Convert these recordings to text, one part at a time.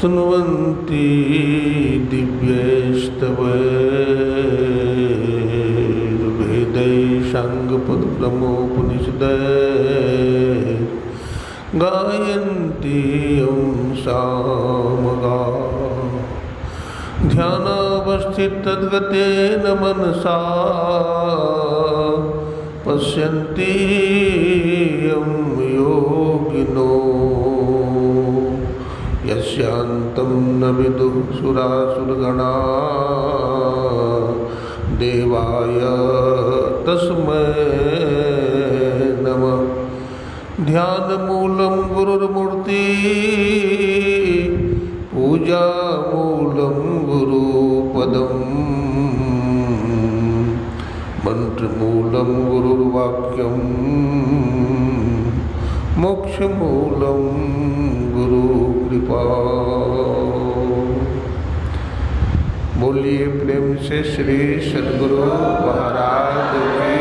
स्तुन्वन्ति दिव्यैस्तवैर्वेदैः गायन्ति यं सामगा ध्यानावस्थितद्गतेन मनसा पश्यन्ति यं योगिनो यस्यान्तं न विदुः सुरासुरगणा देवाय तस्मै नमः। ध्यानमूलं गुरुर्मूर्ति पूजामूलं गुरुपदम् मंत्रमूलं गुरुर्वाक्यं मोक्षमूलं गुरुकृपा। बोलिए प्रेम से श्री सद्गुरु महाराज की।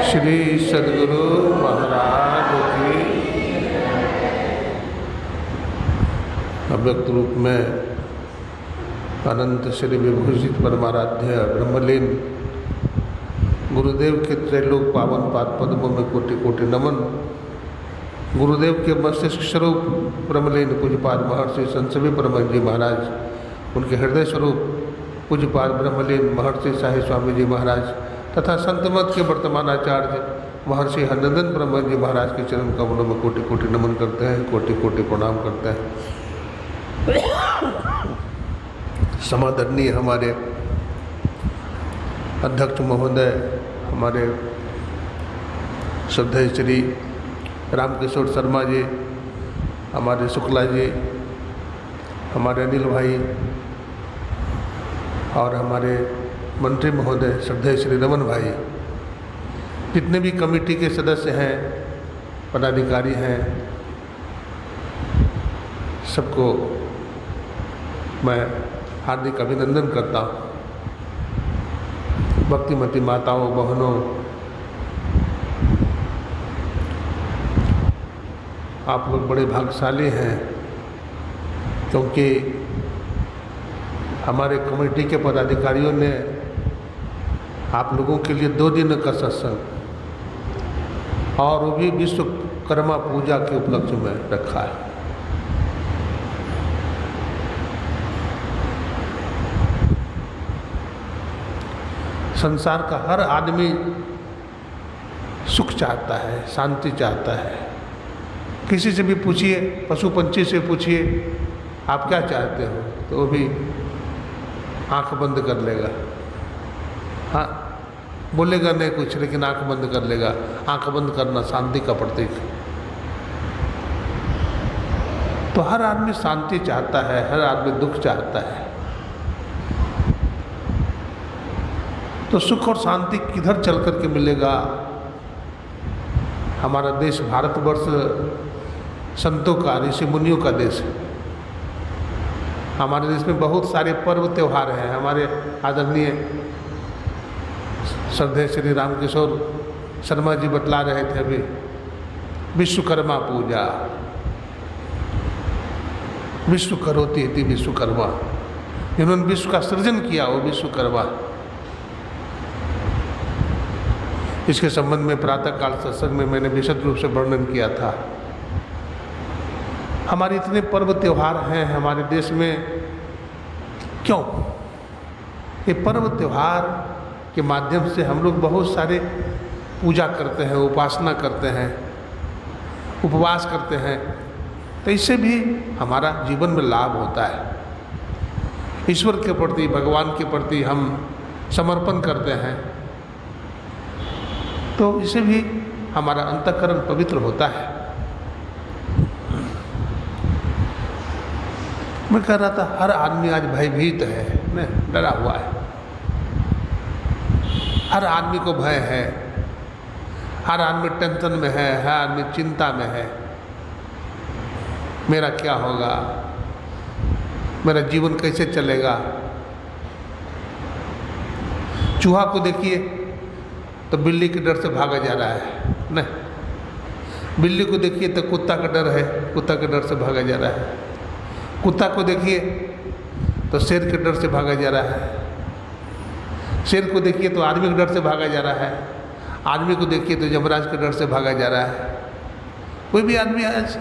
श्री सद्गुरु महाराज की। अव्यक्त रूप में अनंत श्री विभूषित परमाराध्य ब्रह्मलीन गुरुदेव के त्रैलोक पावन पाद पद्मों में कोटि कोटि नमन। गुरुदेव के मस्तिष्क स्वरूप ब्रह्मलीन पूज्यपाद महर्षि संत सभी परमहंस जी महाराज, उनके हृदय स्वरूप पूज्यपाद ब्रह्मलीन महर्षि साहिब स्वामी जी महाराज तथा संत मत के वर्तमान आचार्य महर्षि हरनंदन ब्रह्महंस जी महाराज के चरण कमलों में कोटि कोटि नमन करते हैं, कोटि कोटि प्रणाम करते हैं। समादरणीय हमारे अध्यक्ष महोदय, हमारे श्रद्धेय श्री रामकिशोर शर्मा जी, हमारे शुक्ला जी, हमारे अनिल भाई और हमारे मंत्री महोदय श्रद्धेय श्री रमन भाई, जितने भी कमेटी के सदस्य हैं, पदाधिकारी हैं, सबको मैं हार्दिक अभिनंदन करता हूँ। भक्तिमती माताओं बहनों, आप लोग बड़े भाग्यशाली हैं, क्योंकि हमारे कमेटी के पदाधिकारियों ने आप लोगों के लिए 2 दिन का सत्संग और वो भी विश्वकर्मा पूजा के उपलक्ष्य में रखा है। संसार का हर आदमी सुख चाहता है, शांति चाहता है। किसी से भी पूछिए, पशु पंछी से पूछिए आप क्या चाहते हो, तो वो भी आंख बंद कर लेगा। हाँ, बोलेगा नहीं कुछ, लेकिन आंख बंद कर लेगा। आंख बंद करना शांति का प्रतीक है। तो हर आदमी शांति चाहता है, हर आदमी दुख चाहता है। तो सुख और शांति किधर चल करके मिलेगा? हमारा देश भारतवर्ष संतों का, ऋषि मुनियों का देश है। हमारे देश में बहुत सारे पर्व त्यौहार हैं। हमारे आदरणीय श्रद्धेय श्री रामकिशोर शर्मा जी बतला रहे थे अभी, विश्वकर्मा पूजा, विश्व करोति इति विश्वकर्मा, जिन्होंने विश्व का सृजन किया वो विश्वकर्मा। इसके संबंध में प्रातःकाल सत्संग में मैंने विशद रूप से वर्णन किया था। हमारे इतने पर्व त्यौहार हैं हमारे देश में, क्यों? ये पर्व त्यौहार के माध्यम से हम लोग बहुत सारे पूजा करते हैं, उपासना करते हैं, उपवास करते हैं, तो इससे भी हमारा जीवन में लाभ होता है। ईश्वर के प्रति, भगवान के प्रति हम समर्पण करते हैं, तो इससे भी हमारा अंतःकरण पवित्र होता है। मैं कह रहा था हर आदमी आज भयभीत है, न डरा हुआ है। हर आदमी को भय है, हर आदमी टेंशन में है, हर आदमी चिंता में है। मेरा क्या होगा, मेरा जीवन कैसे चलेगा। चूहा को देखिए तो बिल्ली के डर से भागा जा रहा है, न बिल्ली को देखिए तो कुत्ता का डर है, कुत्ता के डर से भागा जा रहा है। कुत्ता को देखिए तो शेर के डर से भागा जा रहा है। शेर को देखिए तो आदमी के डर से भागा जा रहा है। आदमी को देखिए तो यमराज के डर से भागा जा रहा है। कोई भी आदमी आज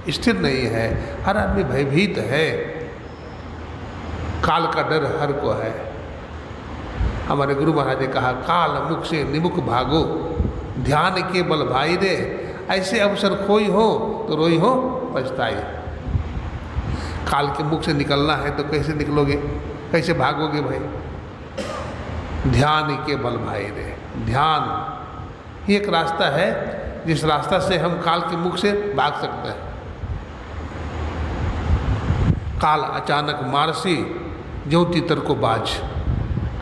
स्थिर नहीं है, हर आदमी भयभीत है। काल का डर हर को है। हमारे गुरु महाराज ने कहा, काल मुख से निमुख भागो, ध्यान के बल भाई रे, ऐसे अवसर खोई हो तो रोई हो पछताई। काल के मुख से निकलना है तो कैसे निकलोगे, कैसे भागोगे भाई? ध्यान के बल भाई रे। ध्यान ही एक रास्ता है जिस रास्ता से हम काल के मुख से भाग सकते हैं। काल अचानक मारसी ज्यों तीतर को बाज।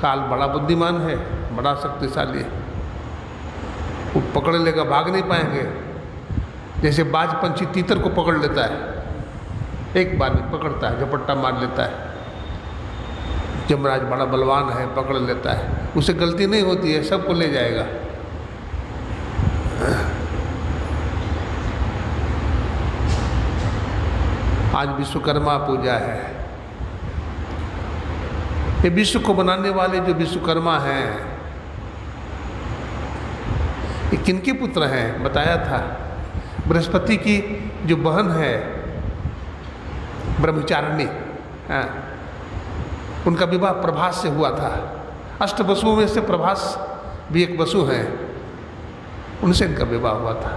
काल बड़ा बुद्धिमान है, बड़ा शक्तिशाली है। वो पकड़ लेगा, भाग नहीं पाएंगे। जैसे बाज पंछी तीतर को पकड़ लेता है, एक बार में पकड़ता है, झपट्टा मार लेता है। यमराज बड़ा बलवान है, पकड़ लेता है, उसे गलती नहीं होती है, सबको ले जाएगा। आज विश्वकर्मा पूजा है। ये विश्व को बनाने वाले जो विश्वकर्मा हैं, ये किनके पुत्र हैं बताया था। बृहस्पति की जो बहन है ब्रह्मचारिणी, उनका विवाह प्रभास से हुआ था। अष्ट वसुओं में से प्रभास भी एक वसु हैं, उनसे इनका विवाह हुआ था।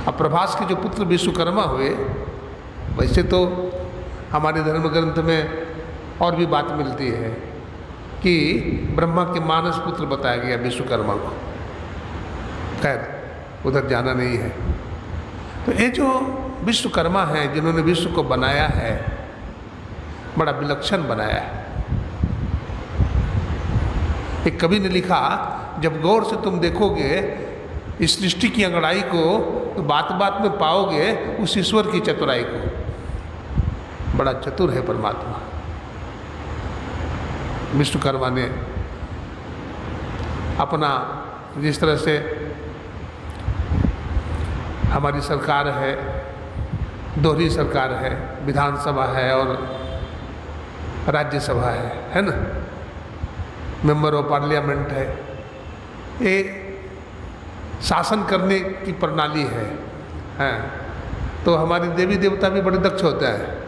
अब प्रभास के जो पुत्र विश्वकर्मा हुए, वैसे तो हमारे धर्म ग्रंथ में और भी बात मिलती है कि ब्रह्मा के मानस पुत्र बताया गया विश्वकर्मा को। खैर उधर जाना नहीं है। तो ये जो विश्वकर्मा हैं, जिन्होंने विश्व को बनाया है, बड़ा विलक्षण बनाया है। एक कवि ने लिखा, जब गौर से तुम देखोगे इस सृष्टि की अंगड़ाई को तो बात बात में पाओगे उस ईश्वर की चतुराई को। बड़ा चतुर है परमात्मा। विश्वकर्मा ने अपना, जिस तरह से हमारी सरकार है, दोहरी सरकार है, विधानसभा है और राज्यसभा है ना, मेंबर ऑफ पार्लियामेंट है, ये शासन करने की प्रणाली है। तो हमारे देवी देवता भी बड़े दक्ष होते हैं।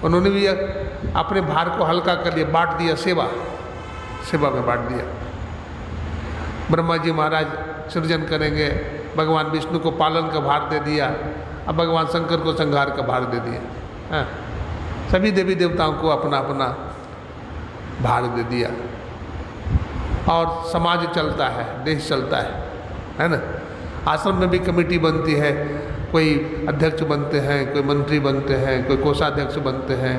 उन्होंने भी अपने भार को हल्का कर लिया, बांट दिया, सेवा में बांट दिया। ब्रह्मा जी महाराज सृजन करेंगे, भगवान विष्णु को पालन का भार दे दिया, अब भगवान शंकर को संहार का भार दे दिया। सभी देवी देवताओं को अपना अपना भार दे दिया और समाज चलता है, देश चलता है ना। आश्रम में भी कमेटी बनती है, कोई अध्यक्ष बनते हैं, कोई मंत्री बनते हैं, कोई कोषाध्यक्ष बनते हैं,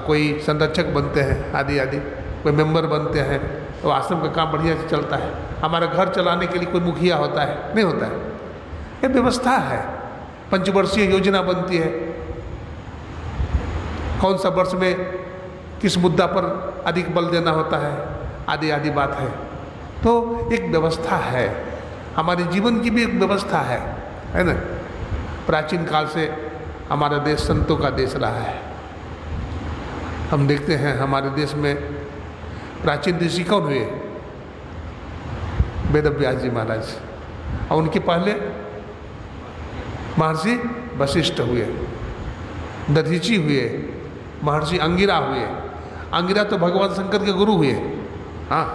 कोई संरक्षक बनते हैं, आदि आदि, कोई मेंबर बनते हैं। तो आश्रम का काम बढ़िया से चलता है। हमारा घर चलाने के लिए कोई मुखिया होता है? नहीं होता है। ये व्यवस्था है। पंचवर्षीय योजना बनती है, कौन सा वर्ष में किस मुद्दा पर अधिक बल देना होता है, आदि आदि बात है। तो एक व्यवस्था है, हमारे जीवन की भी एक व्यवस्था है ना। प्राचीन काल से हमारा देश संतों का देश रहा है। हम देखते हैं हमारे देश में प्राचीन ऋषि कौन हुए? वेदव्यास जी महाराज, और उनके पहले महर्षि वशिष्ठ हुए, दधीची हुए, महर्षि अंगिरा हुए। अंगिरा तो भगवान शंकर के गुरु हुए। हाँ,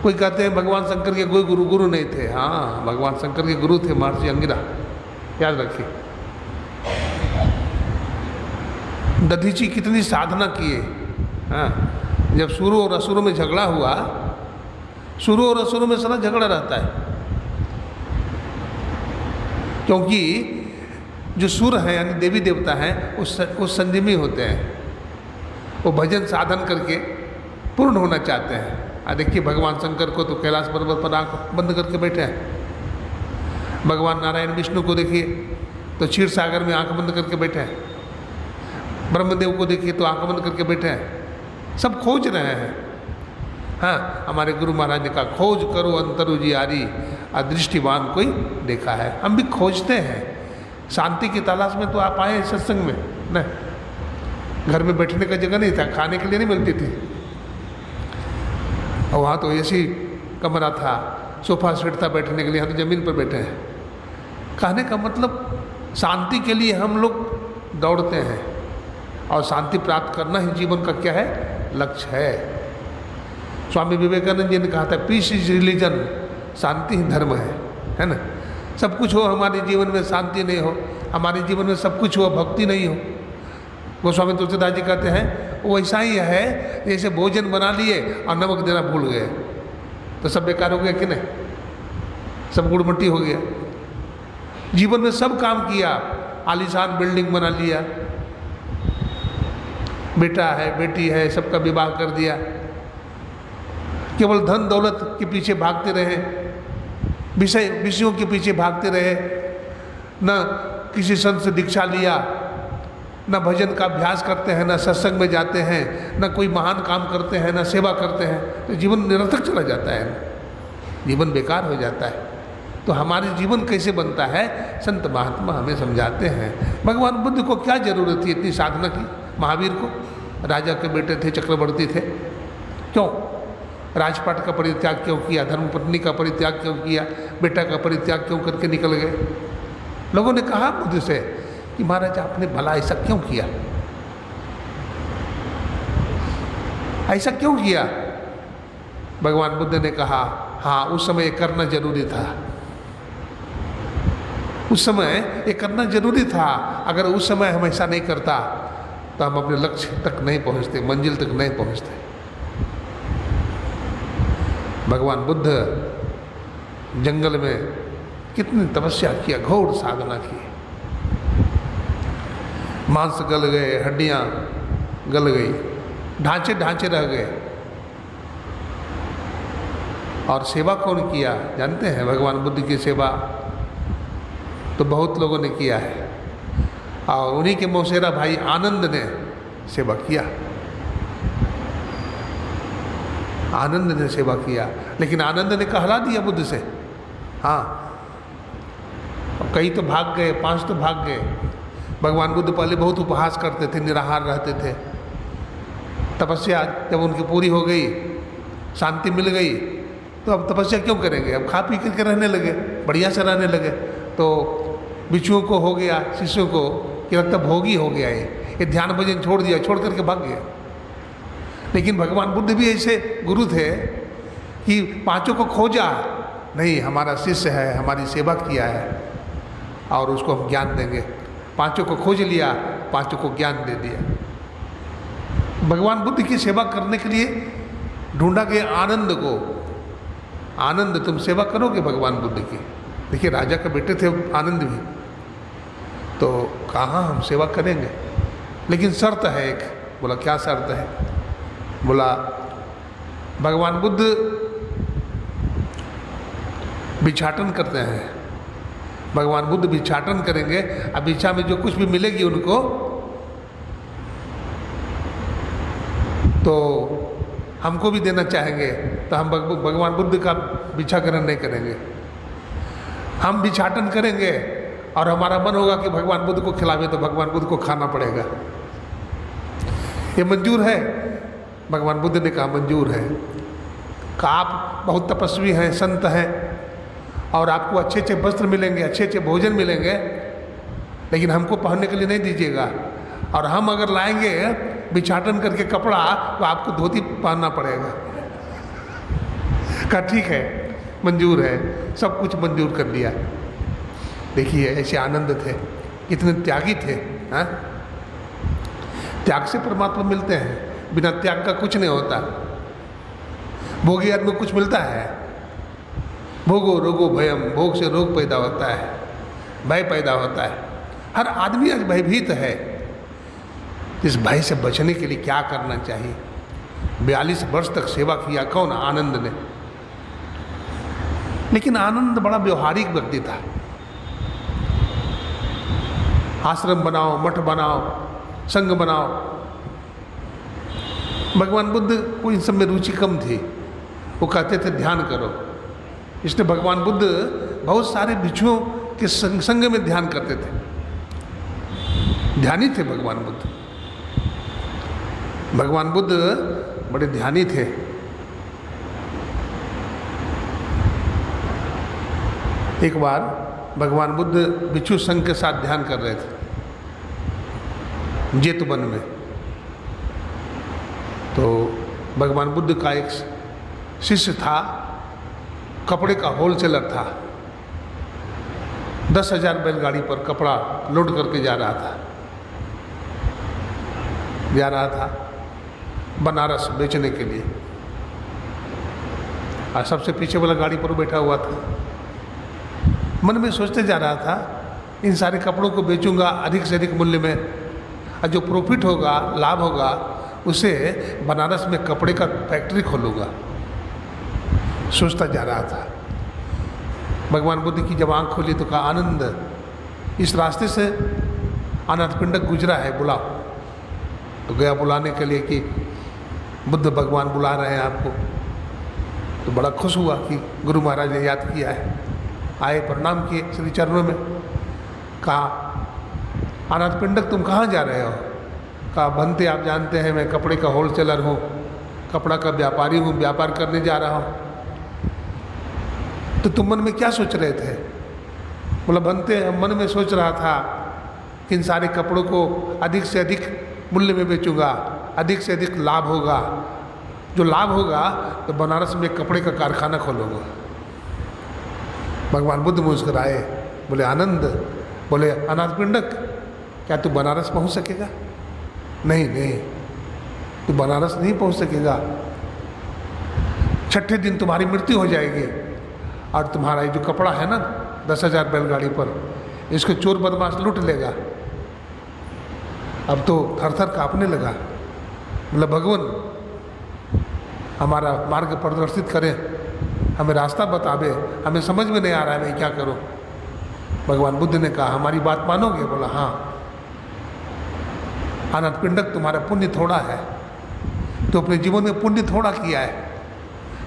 कोई कहते हैं भगवान शंकर के गुरु नहीं थे। हाँ, भगवान शंकर के गुरु थे महर्षि अंगिरा, याद रखिए। दधीची कितनी साधना किए। हाँ, जब सुरों और असुरों में झगड़ा हुआ, सुरों और असुरों में सदा झगड़ा रहता है, क्योंकि जो सुर हैं यानी देवी देवता हैं वो संयमी होते हैं। वो भजन साधन करके पूर्ण होना चाहते हैं। देखिए भगवान शंकर को तो कैलाश पर्वत पर आंख बंद करके बैठे हैं। भगवान नारायण विष्णु को देखिए तो क्षीर सागर में आंख बंद करके बैठे हैं। ब्रह्मदेव को देखिए तो आंख बंद करके बैठे हैं। सब खोज रहे हैं। हाँ, हमारे गुरु महाराज ने कहा, खोज करो अंतर उजियारी, अदृष्टिवान कोई देखा है। हम भी खोजते हैं शांति की तलाश में, तो आप आए सत्संग में न, घर में बैठने का जगह नहीं था, खाने के लिए नहीं मिलती थी, और वहाँ तो ऐसी कमरा था, सोफा सेट था बैठने के लिए, यहाँ तो ज़मीन पर बैठे हैं। कहने का मतलब शांति के लिए हम लोग दौड़ते हैं, और शांति प्राप्त करना ही जीवन का क्या है, लक्ष्य है। स्वामी विवेकानंद जी ने कहा था पीस इज रिलीजन, शांति ही धर्म है ना। सब कुछ हो हमारे जीवन में, शांति नहीं हो, हमारे जीवन में सब कुछ हो, भक्ति नहीं हो। गोस्वामी तुलसीदास जी कहते हैं वो ऐसा ही है जैसे भोजन बना लिए और नमक देना भूल गए, तो सब बेकार हो गया कि नहीं, सब गुड़ मट्टी हो गया। जीवन में सब काम किया, आलीशान बिल्डिंग बना लिया, बेटा है बेटी है सबका विवाह कर दिया, केवल धन दौलत के पीछे भागते रहे, विषयों के पीछे भागते रहे, न किसी संत से दीक्षा लिया, न भजन का अभ्यास करते हैं, न सत्संग में जाते हैं, न कोई महान काम करते हैं, न सेवा करते हैं, तो जीवन निरर्थक चला जाता है, जीवन बेकार हो जाता है। तो हमारे जीवन कैसे बनता है, संत महात्मा हमें समझाते हैं। भगवान बुद्ध को क्या जरूरत थी इतनी साधना की, महावीर को, राजा के बेटे थे, चक्रवर्ती थे, क्यों राजपाट का परित्याग क्यों किया, धर्मपत्नी का परित्याग क्यों किया, बेटा का परित्याग क्यों करके निकल गए। लोगों ने कहा बुद्ध से कि महाराज आपने भला ऐसा क्यों किया, ऐसा क्यों किया। भगवान बुद्ध ने कहा हाँ उस समय ये करना जरूरी था, उस समय ये करना जरूरी था, अगर उस समय हम ऐसा नहीं करता तो हम अपने लक्ष्य तक नहीं पहुंचते, मंजिल तक नहीं पहुंचते। भगवान बुद्ध जंगल में कितनी तपस्या किया, घोर साधना की, मांस गल गए, हड्डियां गल गई, ढांचे ढांचे रह गए। और सेवा कौन किया जानते हैं, भगवान बुद्ध की सेवा तो बहुत लोगों ने किया है, और उन्हीं के मौसेरा भाई आनंद ने सेवा किया, आनंद ने सेवा किया, लेकिन आनंद ने कहला दिया बुद्ध से। हाँ, कई तो भाग गए, 5 तो भाग गए। भगवान बुद्ध पहले बहुत उपहास करते थे, निराहार रहते थे। तपस्या जब उनकी पूरी हो गई, शांति मिल गई, तो अब तपस्या क्यों करेंगे, अब खा पी करके रहने लगे, बढ़िया से रहने लगे। तो बिच्छुओं को हो गया, शिष्यों को कि लगता भोगी हो गया, ये ध्यान भजन छोड़ दिया, छोड़ करके भाग गया। लेकिन भगवान बुद्ध भी ऐसे गुरु थे कि 5 को खोजा, नहीं हमारा शिष्य है, हमारी सेवा किया है और उसको हम ज्ञान देंगे। 5 को खोज लिया, 5 को ज्ञान दे दिया। भगवान बुद्ध की सेवा करने के लिए ढूंढा गया आनंद को। आनंद तुम सेवा करोगे भगवान बुद्ध की। देखिए राजा के बेटे थे आनंद भी, तो कहाँ हम सेवा करेंगे, लेकिन शर्त है एक। बोला क्या शर्त है, बोला भगवान बुद्ध भिक्षाटन करते हैं, भगवान बुद्ध भिक्षाटन करेंगे, अब भिक्षा में जो कुछ भी मिलेगी उनको तो हमको भी देना चाहेंगे, तो हम भगवान बुद्ध का भिक्षाकरण नहीं करेंगे, हम भिक्षाटन करेंगे और हमारा मन होगा कि भगवान बुद्ध को खिलावे, तो भगवान बुद्ध को खाना पड़ेगा। ये मंजूर है? भगवान बुद्ध ने कहा मंजूर है। कहा आप बहुत तपस्वी हैं, संत हैं, और आपको अच्छे अच्छे वस्त्र मिलेंगे, अच्छे अच्छे भोजन मिलेंगे, लेकिन हमको पहनने के लिए नहीं दीजिएगा, और हम अगर लाएंगे भिक्षाटन करके कपड़ा तो आपको धोती पहनना पड़ेगा। कहा ठीक है, मंजूर है, सब कुछ मंजूर कर लिया। देखिए ऐसे आनंद थे, कितने त्यागी थे। हाँ, त्याग से परमात्मा मिलते हैं, बिना त्याग का कुछ नहीं होता। भोगी आदमी को कुछ मिलता है, भोगो रोगो भयम, भोग से रोग पैदा होता है, भय पैदा होता है। हर आदमी आज भयभीत है। इस भय से बचने के लिए क्या करना चाहिए? 42 वर्ष तक सेवा किया कौन? आनंद ने। लेकिन आनंद बड़ा व्यवहारिक व्यक्ति था। आश्रम बनाओ, मठ बनाओ, संघ बनाओ। भगवान बुद्ध को इन सब में रुचि कम थी। वो कहते थे ध्यान करो, इसलिए भगवान बुद्ध बहुत सारे भिक्षुओं के संग में ध्यान करते थे। ध्यानी थे भगवान बुद्ध। भगवान बुद्ध बड़े ध्यानी थे। एक बार भगवान बुद्ध भिक्षु संघ के साथ ध्यान कर रहे थे जेतवन में। तो भगवान बुद्ध का एक शिष्य था, कपड़े का होलसेलर था। 10,000 बैलगाड़ी पर कपड़ा लोड करके जा रहा था बनारस बेचने के लिए। और सबसे पीछे वाला गाड़ी पर बैठा हुआ था। मन में सोचते जा रहा था, इन सारे कपड़ों को बेचूंगा अधिक से अधिक मूल्य में, और जो प्रॉफिट होगा, लाभ होगा, उसे बनारस में कपड़े का फैक्ट्री खोलूंगा। सोचता जा रहा था। भगवान बुद्ध की जब आँख खोली तो कहा, आनंद, इस रास्ते से अनाथपिंडक गुजरा है, बुलाओ। तो गया बुलाने के लिए कि बुद्ध भगवान बुला रहे हैं आपको। तो बड़ा खुश हुआ कि गुरु महाराज ने याद किया है। आए, प्रणाम किए श्री चरणों में। कहा, अनाथपिंडक तुम कहाँ जा रहे हो? कहा, भंते आप जानते हैं मैं कपड़े का होलसेलर हूँ, कपड़ा का व्यापारी हूँ, व्यापार करने जा रहा हूँ। तो तुम मन में क्या सोच रहे थे? बोला, भंते मन में सोच रहा था कि इन सारे कपड़ों को अधिक से अधिक मूल्य में बेचूंगा, अधिक से अधिक लाभ होगा। जो लाभ होगा तो बनारस में कपड़े का कारखाना खोलूँगा। भगवान बुद्ध मुस्कुराए, बोले, आनंद, बोले, अनाथपिंडक, क्या तू बनारस पहुंच सकेगा? नहीं, तू बनारस नहीं पहुंच सकेगा। 6ठे दिन तुम्हारी मृत्यु हो जाएगी, और तुम्हारा ये जो कपड़ा है ना 10,000 बैलगाड़ी पर, इसको चोर बदमाश लूट लेगा। अब तो थर थर काँपने लगा। मतलब भगवान हमारा मार्ग प्रदर्शित करें, हमें रास्ता बतावे, हमें समझ में नहीं आ रहा है मैं क्या करूं। भगवान बुद्ध ने कहा, हमारी बात मानोगे? बोला, हाँ। अनाथपिंडक, तुम्हारा पुण्य थोड़ा है, तो अपने जीवन में पुण्य थोड़ा किया है।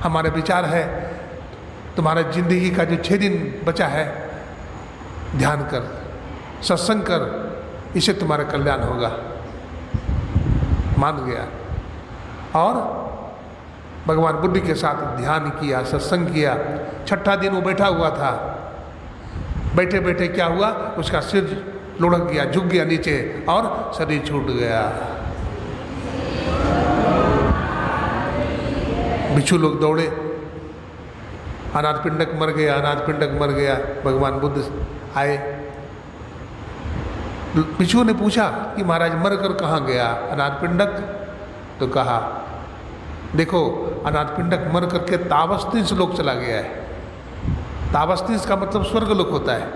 हमारा विचार है तुम्हारा जिंदगी का जो 6 दिन बचा है, ध्यान कर, सत्संग कर, इससे तुम्हारा कल्याण होगा। मान गया और भगवान बुद्ध के साथ ध्यान किया, सत्संग किया। 6ठा दिन वो बैठा हुआ था। बैठे बैठे क्या हुआ, उसका सिर लुढ़क गया, झुक गया नीचे और शरीर छूट गया। भिक्षु लोग दौड़े, अनाथपिंडक मर गया, अनाथपिंडक मर गया। भगवान बुद्ध आए। भिक्षुओं ने पूछा कि महाराज मरकर कहाँ गया अनाथपिंडक? तो कहा, देखो, अनाथपिंडक मर करके तावस्तिंस लोक चला गया है। तावस्तिंस का मतलब स्वर्ग लोक होता है।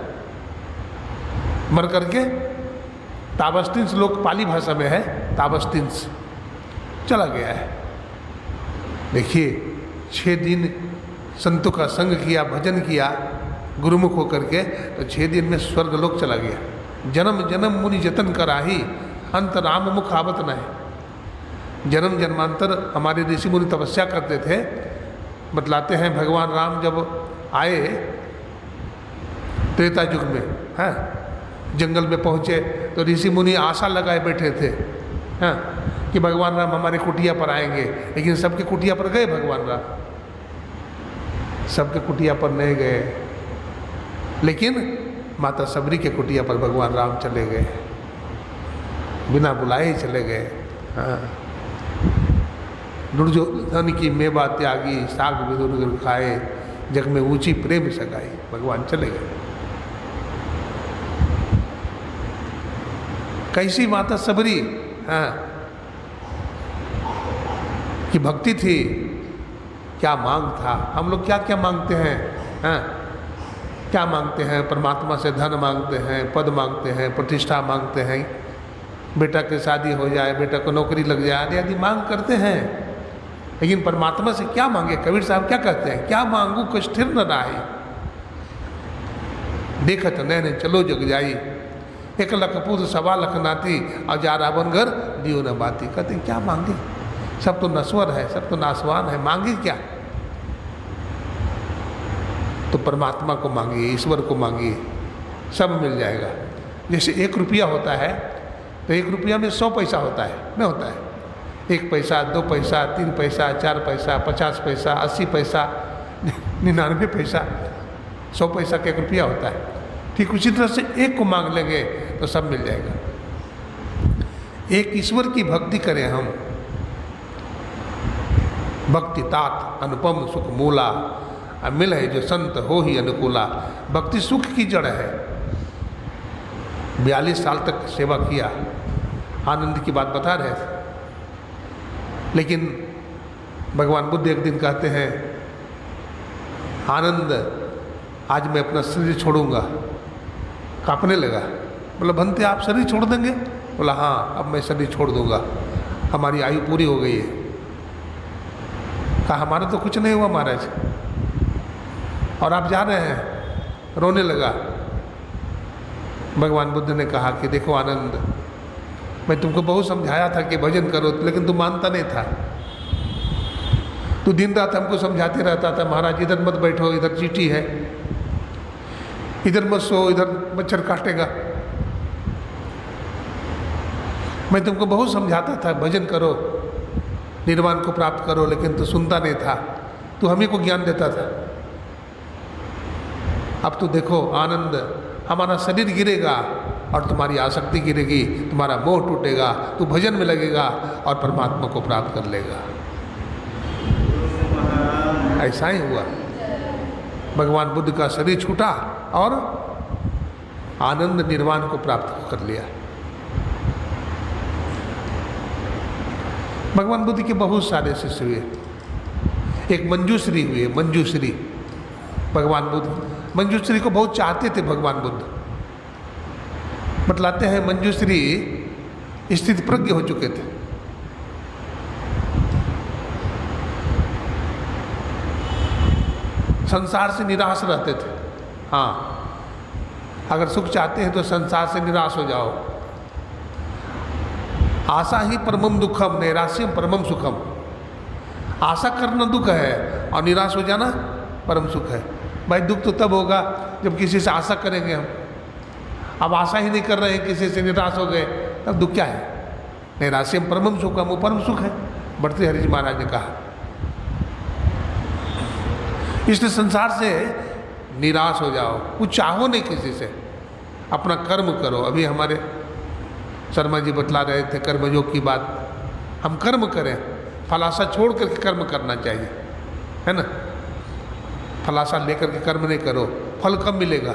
मर करके तावस्तिंस लोक पाली भाषा में है, तावस्तिंस चला गया है। देखिए, 6 दिन संतों का संग किया, भजन किया गुरुमुख होकर के, तो 6 दिन में स्वर्ग लोक चला गया। जन्म जन्म मुनि जतन कराही, अंत राम मुख आवत न है। जन्म जन्मांतर हमारे ऋषि मुनि तपस्या करते थे। बतलाते हैं भगवान राम जब आए त्रेता युग में, हैं, जंगल में पहुँचे तो ऋषि मुनि आशा लगाए बैठे थे, हैं, कि भगवान राम हमारे कुटिया पर आएंगे। लेकिन सबके कुटिया पर गए भगवान राम? सबके कुटिया पर नहीं गए, लेकिन माता सबरी के कुटिया पर भगवान राम चले गए, बिना बुलाए ही चले गए। हाँ, दुर्योधन की मेवा त्यागी, साग विदुर खाए, जग में ऊंची प्रेम सगाई। भगवान चले गए। कैसी माता सबरी, हाँ, की भक्ति थी, क्या मांग था। हम लोग क्या क्या मांगते हैं, हाँ, क्या मांगते हैं? परमात्मा से धन मांगते हैं, पद मांगते हैं, प्रतिष्ठा मांगते हैं, बेटा की शादी हो जाए, बेटा को नौकरी लग जाए, आदि आदि मांग करते हैं। लेकिन परमात्मा से क्या मांगे? कबीर साहब क्या कहते हैं? क्या मांगू कुछ स्थिर न रही, देखत नैने चलो जग जाई, 1 लाख पूत 1.25 लाख नाती, और जा रावण घर दियो न बाती। कहते हैं क्या मांगे? सब तो नश्वर है, सब तो नासवान है, मांगे क्या? तो परमात्मा को मांगिए, ईश्वर को मांगिए, सब मिल जाएगा। जैसे 1 रुपया होता है तो 1 रुपया में 100 पैसा होता है, नहीं होता है? 1 पैसा, 2 पैसा, 3 पैसा, 4 पैसा, 50 पैसा, 80 पैसा, 99 पैसा, 100 पैसा का 1 रुपया होता है। ठीक उसी तरह से एक को मांग लेंगे तो सब मिल जाएगा। एक ईश्वर की भक्ति करें हम, भक्ति तात अनुपम सुख मूला, मिल है जो संत हो ही अनुकूला। भक्ति सुख की जड़ है। 42 साल तक सेवा किया, आनंद की बात बता रहे थे। लेकिन भगवान बुद्ध एक दिन कहते हैं, आनंद आज मैं अपना शरीर छोड़ूंगा। कांपने लगा, बोला भंते आप शरीर छोड़ देंगे? बोला हाँ, अब मैं शरीर छोड़ दूंगा, हमारी आयु पूरी हो गई है। कहा हमारा तो कुछ नहीं हुआ महाराज, और आप जा रहे हैं। रोने लगा। भगवान बुद्ध ने कहा कि देखो आनंद, मैं तुमको बहुत समझाया था कि भजन करो, लेकिन तुम मानता नहीं था। तू दिन रात हमको समझाते रहता था, महाराज इधर मत बैठो, इधर चींटी है, इधर मत सो, इधर मच्छर काटेगा। मैं तुमको बहुत समझाता था भजन करो, निर्वाण को प्राप्त करो, लेकिन तू सुनता नहीं था, तू हमें को ज्ञान देता था। अब तो देखो आनंद, हमारा शरीर गिरेगा और तुम्हारी आसक्ति गिरेगी, तुम्हारा मोह टूटेगा, तू भजन में लगेगा और परमात्मा को प्राप्त कर लेगा। ऐसा ही हुआ। भगवान बुद्ध का शरीर छूटा और आनंद निर्वाण को प्राप्त कर लिया। भगवान बुद्ध के बहुत सारे शिष्य हुए। एक मंजूश्री हुए, मंजूश्री। भगवान बुद्ध मंजूश्री को बहुत चाहते थे। भगवान बुद्ध बतलाते हैं, मंजूश्री स्थित प्रज्ञ हो चुके थे। संसार से निराश रहते थे। हाँ, अगर सुख चाहते हैं तो संसार से निराश हो जाओ। आशा ही परमम दुखम, नैराश्यम परमम सुखम। आशा करना दुख है और निराश हो जाना परम सुख है। भाई दुख तो तब होगा जब किसी से आशा करेंगे हम। अब आशा ही नहीं कर रहे हैं, किसी से निराश हो गए, तब दुख क्या है? नैराश्यम परमम सुखम, वो परम सुख है, भर्तृहरि जी महाराज ने कहा। इसलिए संसार से निराश हो जाओ, कुछ चाहो नहीं किसी से, अपना कर्म करो। अभी हमारे शर्मा जी बतला रहे थे कर्मयोग की बात। हम कर्म करें, फलासा छोड़ करके कर्म करना चाहिए, है ना? फलासा लेकर के कर्म नहीं करो, फल कम मिलेगा।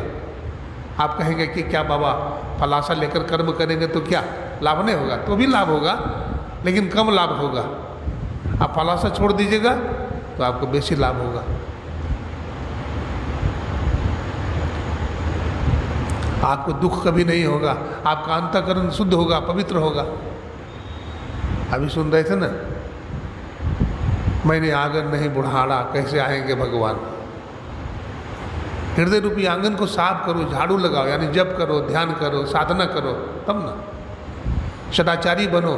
आप कहेंगे कि क्या बाबा फलासा लेकर कर्म करेंगे तो क्या लाभ नहीं होगा? तो भी लाभ होगा, लेकिन कम लाभ होगा। आप फलासा छोड़ दीजिएगा तो आपको बेसी लाभ होगा। आपको दुख कभी नहीं होगा, आपका अंतःकरण शुद्ध होगा, पवित्र होगा। अभी सुन रहे थे ना, मैंने आंगन नहीं बुढ़ाड़ा, कैसे आएंगे भगवान? हृदय रूपी आंगन को साफ करो, झाड़ू लगाओ, यानी जप करो, ध्यान करो, साधना करो, तब ना। सदाचारी बनो,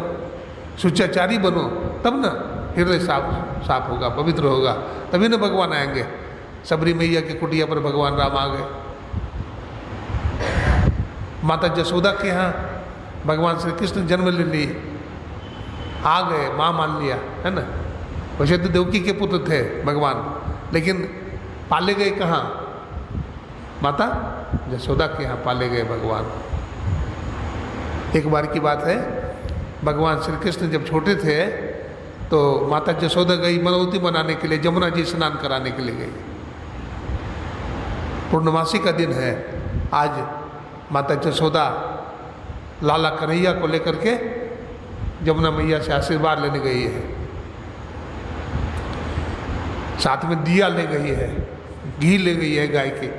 शुचाचारी बनो, तब ना हृदय साफ होगा, पवित्र होगा, तभी ना भगवान आएंगे। सबरी मैया की कुटिया पर भगवान राम आ गए। माता जसोदा के यहाँ भगवान श्री कृष्ण जन्म ले लिए, आ गए, माँ मान लिया, है ना? वैसे तो देवकी के पुत्र थे भगवान, लेकिन पाले गए कहाँ? माता जसोदा के यहाँ पाले गए भगवान। एक बार की बात है, भगवान श्री कृष्ण जब छोटे थे तो माता जसोदा गई मनौती मनाने के लिए, जमुना जी स्नान कराने के लिए गई। पूर्णमासी का दिन है आज। माता जसोदा लाला कन्हैया को लेकर के जमुना मैया से आशीर्वाद लेने गई है। साथ में दिया ले गई है, घी ले गई है गाय के।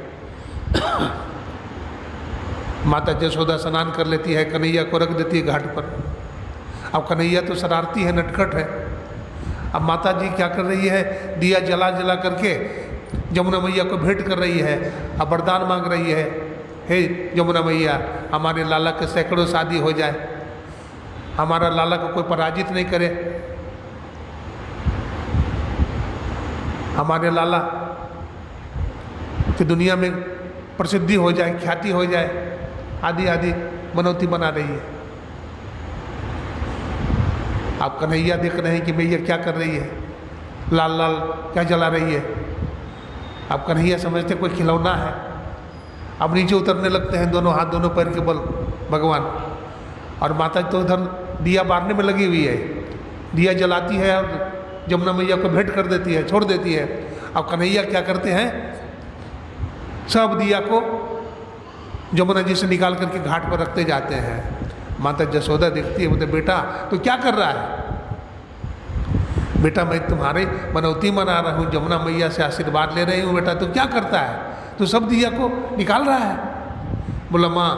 माता जसोदा स्नान कर लेती है, कन्हैया को रख देती है घाट पर। अब कन्हैया तो शरारती है, नटखट है। अब माता जी क्या कर रही है? दिया जला जला करके जमुना मैया को भेंट कर रही है। अब वरदान मांग रही है, हे जमुना मैया, हमारे लाला के सैकड़ों शादी हो जाए, हमारा लाला को कोई पराजित नहीं करे, हमारे लाला कि दुनिया में प्रसिद्धि हो जाए, ख्याति हो जाए, आदि आदि मनौती बना रही है। आप कन्हैया देख रहे हैं कि मैया क्या कर रही है, लाल लाल क्या जला रही है। आप कन्हैया समझते कोई खिलौना है। अब नीचे उतरने लगते हैं दोनों हाथ दोनों पैर के बल भगवान, और माता तो उधर दिया बारने में लगी हुई है, दिया जलाती है और जमुना मैया को भेंट कर देती है, छोड़ देती है। अब कन्हैया क्या करते हैं, सब दिया को जमुना जी से निकाल करके घाट पर रखते जाते हैं। माता जसोदा देखती है, बोलते बेटा तो क्या कर रहा है। बेटा मैं तुम्हारे मनौती मना रहा हूँ, जमुना मैया से आशीर्वाद ले रही हूँ। बेटा तो क्या करता है, तो सब दिया को निकाल रहा है। बोला माँ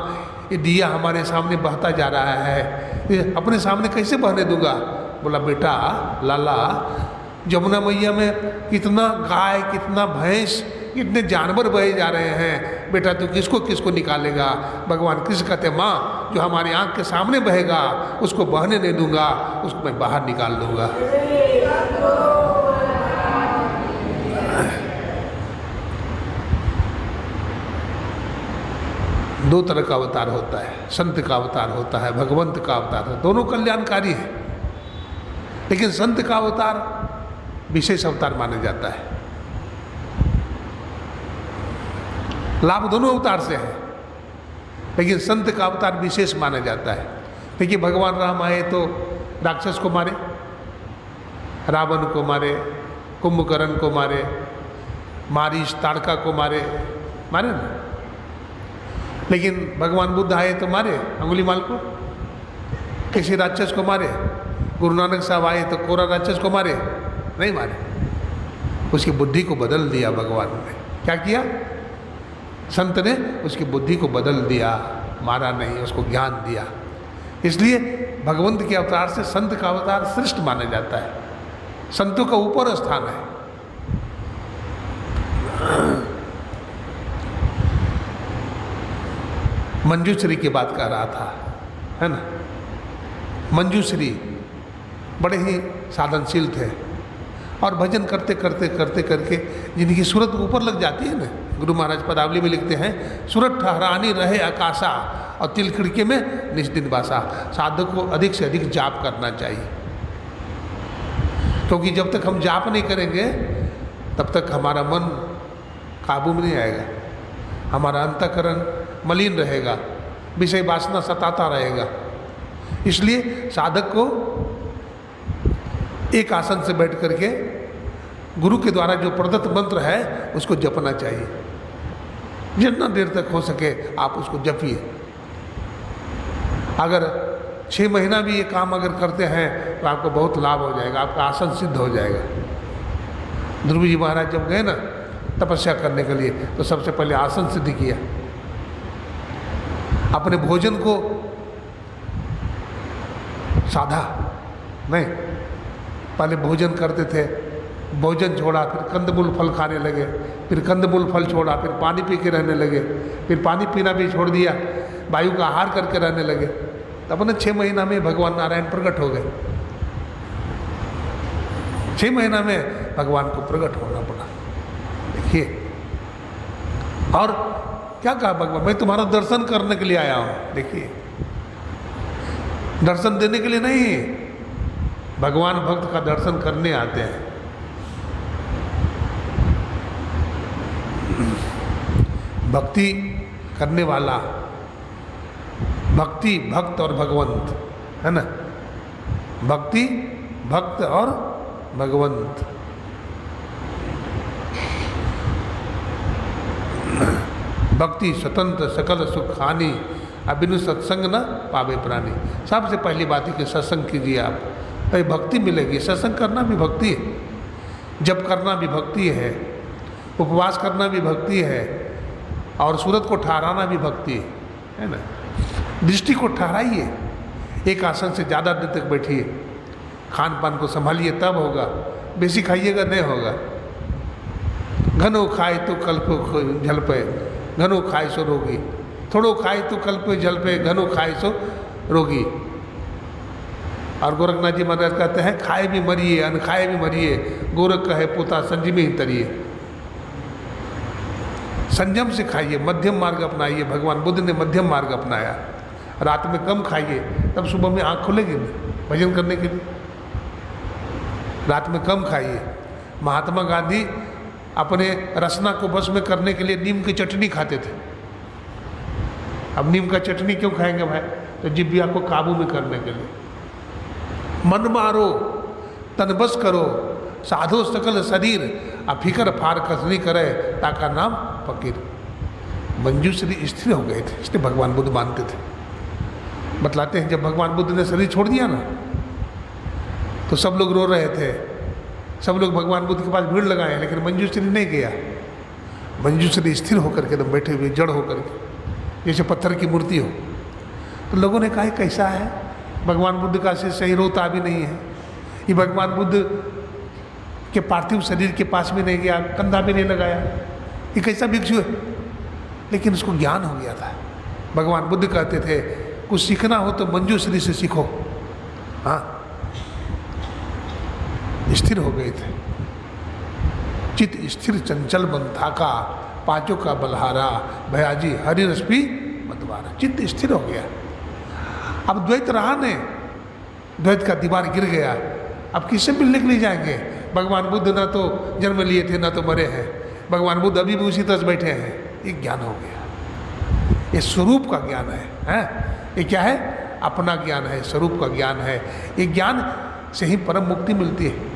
ये दिया हमारे सामने बहता जा रहा है, ये अपने सामने कैसे बहने दूंगा। बोला बेटा लाला, जमुना मैया में कितना गाय, कितना भैंस, कितने जानवर बहे जा रहे हैं। बेटा तू किसको किसको निकालेगा। भगवान कृष्ण कहते माँ जो हमारी आंख के सामने बहेगा उसको बहने नहीं दूंगा, उसको मैं बाहर निकाल दूंगा। दो तरह का अवतार होता है, संत का अवतार होता है, भगवंत का अवतार है, दोनों कल्याणकारी है। लेकिन संत का अवतार विशेष अवतार माना जाता है। लाभ दोनों अवतार से है, लेकिन संत का अवतार विशेष माना जाता है। देखिए भगवान राम आए तो राक्षस को मारे, रावण को मारे, कुंभकर्ण को मारे, मारीच ताड़का को मारे ना। लेकिन भगवान बुद्ध आए तो मारे अंगुलीमाल को, किसी राक्षस को मारे। गुरु नानक साहब आए तो कोरा राक्षस को मारे, नहीं मारे। उसकी बुद्धि को बदल दिया भगवान ने। क्या किया, संत ने उसकी बुद्धि को बदल दिया, मारा नहीं, उसको ज्ञान दिया। इसलिए भगवंत के अवतार से संत का अवतार श्रेष्ठ माना जाता है, संतों का ऊपर स्थान है। मंजूश्री की बात कर रहा था, है ना। मंजूश्री बड़े ही साधनशील थे और भजन करते करते करते करके जिनकी सूरत ऊपर लग जाती है ना। गुरु महाराज पदावली में लिखते हैं, सूरत ठहरानी रहे आकाशा और तिल खिड़के में निष्दिन बासा। साधक को अधिक से अधिक जाप करना चाहिए, क्योंकि जब तक हम जाप नहीं करेंगे तब तक हमारा मन काबू में नहीं आएगा, हमारा अंतःकरण मलिन रहेगा, विषय वासना सताता रहेगा। इसलिए साधक को एक आसन से बैठ करके गुरु के द्वारा जो प्रदत्त मंत्र है उसको जपना चाहिए। जितना देर तक हो सके आप उसको जपिए। अगर 6 महीना भी ये काम अगर करते हैं तो आपको बहुत लाभ हो जाएगा, आपका आसन सिद्ध हो जाएगा। ध्रुव जी महाराज जब गए ना तपस्या करने के लिए तो सबसे पहले आसन सिद्ध किया। अपने भोजन को साधा नहीं, पहले भोजन करते थे, भोजन छोड़ा, फिर कंदमूल फल खाने लगे, फिर कंदमूल फल छोड़ा, फिर पानी पी के रहने लगे, फिर पानी पीना भी छोड़ दिया, वायु का आहार करके रहने लगे। तब अपने 6 महीना में भगवान नारायण प्रकट हो गए। 6 महीना में भगवान को प्रकट होना पड़ा। देखिए, और क्या कहा भगवान, मैं तुम्हारा दर्शन करने के लिए आया हूँ। देखिए, दर्शन देने के लिए नहीं, भगवान भक्त का दर्शन करने आते हैं। भक्ति करने वाला, भक्ति भक्त और भगवंत है ना, भक्ति भक्त और भगवंत। भक्ति स्वतंत्र सकल सुख हानि, अबिनु सत्संग न पावे प्राणी। सबसे पहली बात है कि सत्संग कीजिए आप, तो भक्ति मिलेगी। सत्संग करना भी भक्ति है, जप करना भी भक्ति है, उपवास करना भी भक्ति है, और सूरत को ठहराना भी भक्ति है ना। दृष्टि को ठहराइए, एक आसन से ज़्यादा देर तक बैठिए, खान पान को संभालिए, तब होगा। बेसी खाइएगा नहीं होगा। घनो खाए तो कल्प झल पे, घनो खाए सो रोगी, थोड़ो खाए तो कल्प जल पे, घनो खाए सो रोगी। और गोरखनाथ जी महाराज कहते हैं, खाए भी मरिए अन खाए भी मरिए, गोरख कहे पोता संजीवी ही तरिए। संयम से खाइए, मध्यम मार्ग अपनाइए। भगवान बुद्ध ने मध्यम मार्ग अपनाया। रात में कम खाइए, तब सुबह में आँख खुलेगी नहीं भजन करने के लिए। रात में कम खाइए। महात्मा गांधी अपने रसना को बस में करने के लिए नीम की चटनी खाते थे। अब नीम का चटनी क्यों खाएंगे भाई? तो जिब्बिया को काबू में करने के लिए। मन मारो तन बस करो, साधो सकल शरीर, अफिकर फार कसनी करे, ताका नाम फकीर। मंजूश्री स्थिर हो गए थे, इसलिए भगवान बुद्ध मानते थे। बतलाते हैं जब भगवान बुद्ध ने शरीर छोड़ दिया ना, तो सब लोग रो रहे थे, सब लोग भगवान बुद्ध के पास भीड़ लगाए, लेकिन मंजूश्री नहीं गया। मंजूश्री स्थिर होकर के एकदम बैठे हुए, जड़ होकर के, जैसे पत्थर की मूर्ति हो। तो लोगों ने कहा कैसा है, भगवान बुद्ध का से सही रोता भी नहीं है, ये भगवान बुद्ध के पार्थिव शरीर के पास भी नहीं गया, कंधा भी नहीं लगाया, ये कैसा भिक्षु है। लेकिन उसको ज्ञान हो गया था। भगवान बुद्ध कहते थे कुछ सीखना हो तो मंजूश्री से सीखो। हाँ, स्थिर हो गए थे। चित स्थिर चंचल मन थाका, पांचों का बलहारा, भयाजी हरि रश्मि मतवारा। चित्त स्थिर हो गया। अब द्वैत रहा नहीं, द्वैत का दीवार गिर गया। अब किससे मिलने के लिए जाएंगे? भगवान बुद्ध ना तो जन्म लिए थे, ना तो मरे हैं। भगवान बुद्ध अभी भी उसी तरह बैठे हैं। ये ज्ञान हो गया। ये स्वरूप का ज्ञान है। ये क्या है? अपना ज्ञान है, स्वरूप का ज्ञान है। ये ज्ञान से ही परम मुक्ति मिलती है।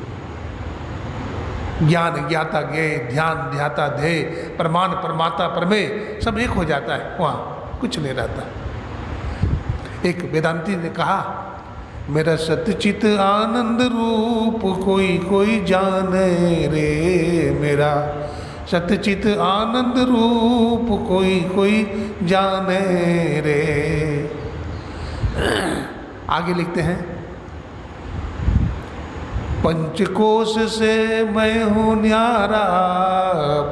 ज्ञान ज्ञाता ज्ञेय, ध्यान ध्याता ध्येय, प्रमाण प्रमाता प्रमेय, सब एक हो जाता है, वहाँ कुछ नहीं रहता। एक वेदांती ने कहा, मेरा सतचित आनंद रूप कोई कोई जाने रे, मेरा सतचित आनंद रूप कोई कोई जाने रे। आगे लिखते हैं, पंचकोश से मैं हूँ न्यारा,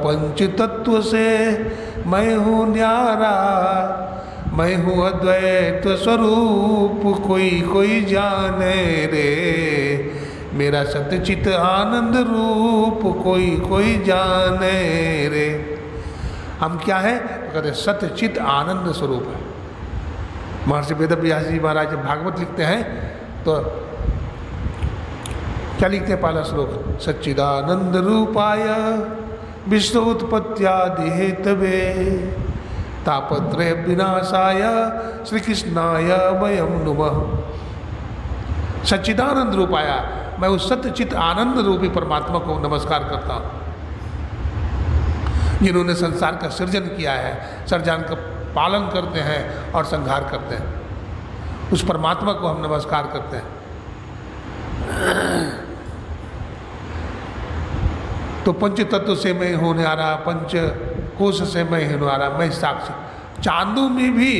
पंच तत्व से मैं हूँ न्यारा, मैं हूँ अद्वैत स्वरूप कोई कोई जाने रे, मेरा सत्यचित आनंद रूप कोई कोई जाने रे। हम क्या है? कहते सत्यचित आनंद स्वरूप है। महर्षि वेदव्यास जी महाराज भागवत लिखते हैं तो क्या लिखते हैं? पहला श्लोक, सच्चिदानंद रूपाय विश्व उत्पत्त्यादि हेतवे तापत्रय विनाशाय श्री कृष्णाय वयम नुमः। सच्चिदानंद रूपाया, मैं उस सत्यचित आनंद रूपी परमात्मा को नमस्कार करता हूँ, जिन्होंने संसार का सृजन किया है, सृजन का पालन करते हैं और संहार करते हैं। उस परमात्मा को हम नमस्कार करते हैं। तो पंच तत्व से मैं हूँ न्यारा, पंच कोश से मैं हूँ न्यारा, मैं साक्षी। चांदों में भी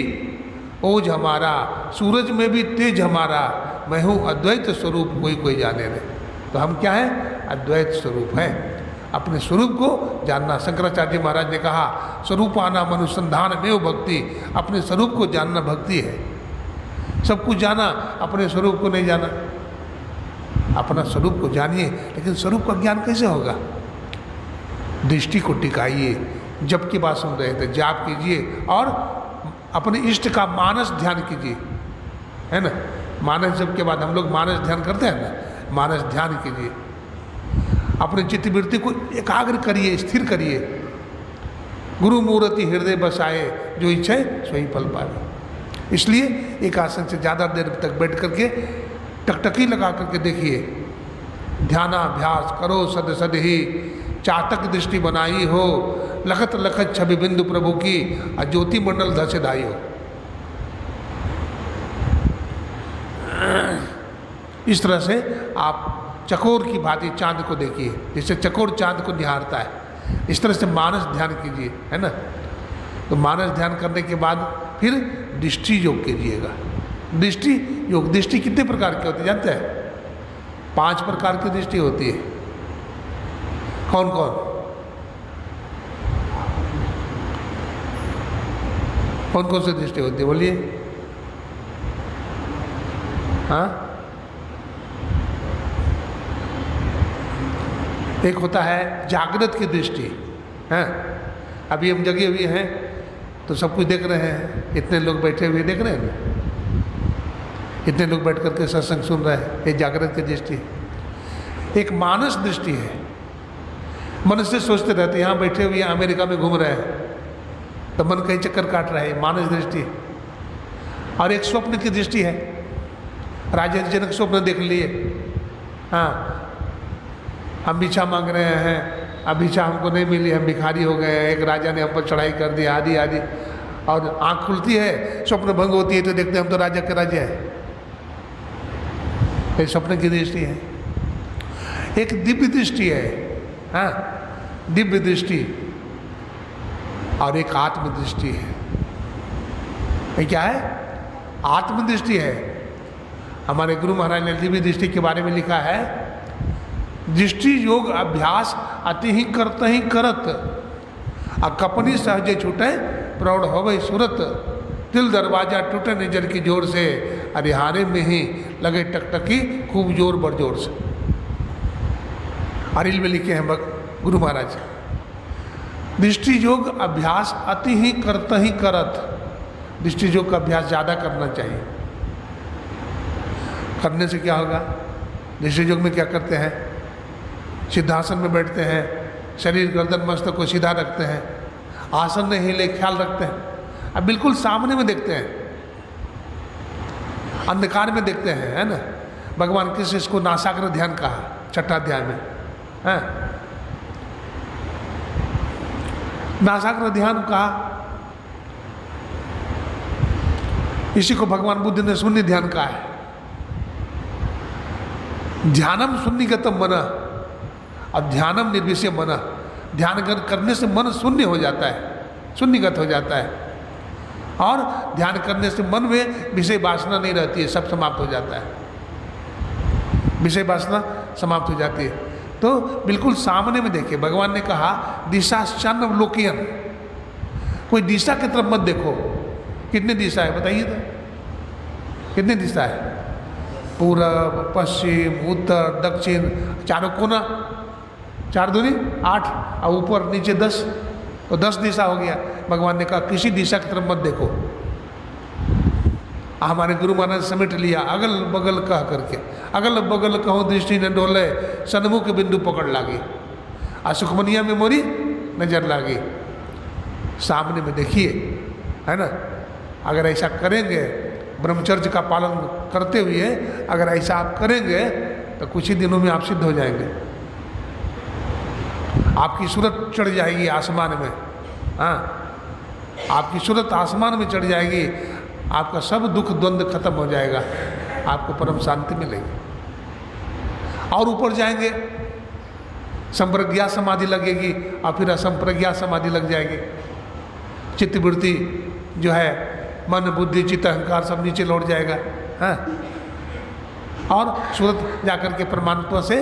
ओज हमारा, सूरज में भी तेज हमारा, मैं हूँ अद्वैत स्वरूप कोई कोई जाने रे। तो हम क्या है? अद्वैत स्वरूप है। अपने स्वरूप को जानना। शंकराचार्य महाराज ने कहा, स्वरूपानाम अनुसंधान में भक्ति। अपने स्वरूप को जानना भक्ति है। सब कुछ जाना, अपने स्वरूप को नहीं जाना। अपना स्वरूप को जानिए, लेकिन स्वरूप का ज्ञान कैसे होगा? दृष्टि को टिकाइए। जप की बात सुन रहे थे, जाप कीजिए और अपने इष्ट का मानस ध्यान कीजिए, है ना। मानस जप के बाद हम लोग मानस ध्यान करते हैं ना, मानस ध्यान कीजिए। अपने चित्तवृत्ति को एकाग्र करिए, स्थिर करिए। गुरु मूर्ति हृदय बसाए, जो इच्छा है सोई फल पाए। इसलिए एक आसन से ज़्यादा देर तक बैठ करके टकटकी लगा करके देखिए। ध्यानाभ्यास करो सद सद ही, चातक दृष्टि बनाई हो, लखत लखत छवि बिंदु प्रभु की, और ज्योति मंडल धसे धाई हो। इस तरह से आप चकोर की भांति चांद को देखिए, जैसे चकोर चांद को निहारता है। इस तरह से मानस ध्यान कीजिए, है ना। तो मानस ध्यान करने के बाद फिर दृष्टि योग कीजिएगा। दृष्टि योग, दृष्टि कितने प्रकार की होती है जानते हैं? 5 प्रकार की दृष्टि होती है। कौन कौन? कौन कौन सी दृष्टि होती है बोलिए? हाँ, एक होता है जागृत की दृष्टि, है। अभी हम जगे हुए हैं तो सब कुछ देख रहे हैं, इतने लोग बैठे हुए देख रहे हैं ना, इतने लोग बैठ करके सत्संग सुन रहे हैं। ये जागृत की दृष्टि है। एक मानस दृष्टि है, मनुष्य सोचते रहते हैं यहाँ बैठे हुए अमेरिका में घूम रहे हैं तो मन कहीं चक्कर काट रहा है, मानस दृष्टि। और एक स्वप्न की दृष्टि है, राजा जनक स्वप्न देख लिए, हाँ हम भिक्षा मांग रहे हैं, अब भिक्षा हमको नहीं मिली, हम भिखारी हो गए हैं, एक राजा ने हम पर चढ़ाई कर दी, आदि आदि। और आँख खुलती है, स्वप्न भंग होती है तो देखते हैं हम तो राजा के राजा है। ये स्वप्न की दृष्टि है। एक दिव्य दृष्टि है, हाँ दिव्य दृष्टि, और एक आत्मदृष्टि है। ये क्या है? आत्मदृष्टि है। हमारे गुरु महाराज ने दिव्य दृष्टि के बारे में लिखा है, दृष्टि योग अभ्यास अति ही करत ही करत, आ कपनी सहजे छूटे प्रौढ़ हो गई सूरत, दिल दरवाजा टूटे नजर की जोर से, अरिहारे में ही लगे टकटकी खूब जोर बर जोर से। अरिल में लिखे हैं गुरु महाराज, दृष्टि योग अभ्यास अति ही करत ही करत। दृष्टि योग का अभ्यास ज़्यादा करना चाहिए। करने से क्या होगा? दृष्टि योग में क्या करते हैं? सिद्धासन में बैठते हैं, शरीर गर्दन मस्तक को सीधा रखते हैं, आसन में हिले ख्याल रखते हैं, अब बिल्कुल सामने में देखते हैं, अंधकार में देखते हैं, है ना। भगवान कृष्ण इसको नासाग्र ध्यान कहा, छठा अध्याय में है नासाग्र ध्यान कहा। इसी को भगवान बुद्ध ने शून्य ध्यान कहा है। ध्यानम शून्यगतम मना, और ध्यानम निर्विषय मना। ध्यान करने से मन शून्य हो जाता है, शून्यगत हो जाता है, और ध्यान करने से मन में विषय वासना नहीं रहती है, सब समाप्त हो जाता है, विषय वासना समाप्त हो जाती है। तो बिल्कुल सामने में देखिए, भगवान ने कहा दिशाश्चन लोकियन, कोई दिशा की तरफ मत देखो। कितनी दिशा है बताइए तो, कितनी दिशा है? पूरब, पश्चिम, उत्तर, दक्षिण, चारों कोना, 4 दूनी 8, और ऊपर नीचे 10, तो 10 दिशा हो गया। भगवान ने कहा किसी दिशा की तरफ मत देखो। हमारे गुरु महाराज समेट लिया, अगल बगल कह करके, अगल बगल कहो दृष्टि न डोले, सन्मुख बिंदु पकड़ लागी, आ सुखमनिया में मोरी नजर लागी। सामने में देखिए, है ना। अगर ऐसा करेंगे, ब्रह्मचर्य का पालन करते हुए अगर ऐसा आप करेंगे तो कुछ ही दिनों में आप सिद्ध हो जाएंगे। आपकी सूरत चढ़ जाएगी आसमान में, हाँ आपकी सूरत आसमान में चढ़ जाएगी, आपका सब दुख द्वंद्व खत्म हो जाएगा, आपको परम शांति मिलेगी। और ऊपर जाएंगे, संप्रज्ञा समाधि लगेगी, और फिर असंप्रज्ञा समाधि लग जाएगी। चित्तवृत्ति जो है, मन बुद्धि चित्त अहंकार सब नीचे लौट जाएगा, हाँ। और सूरत जाकर के परमात्मा से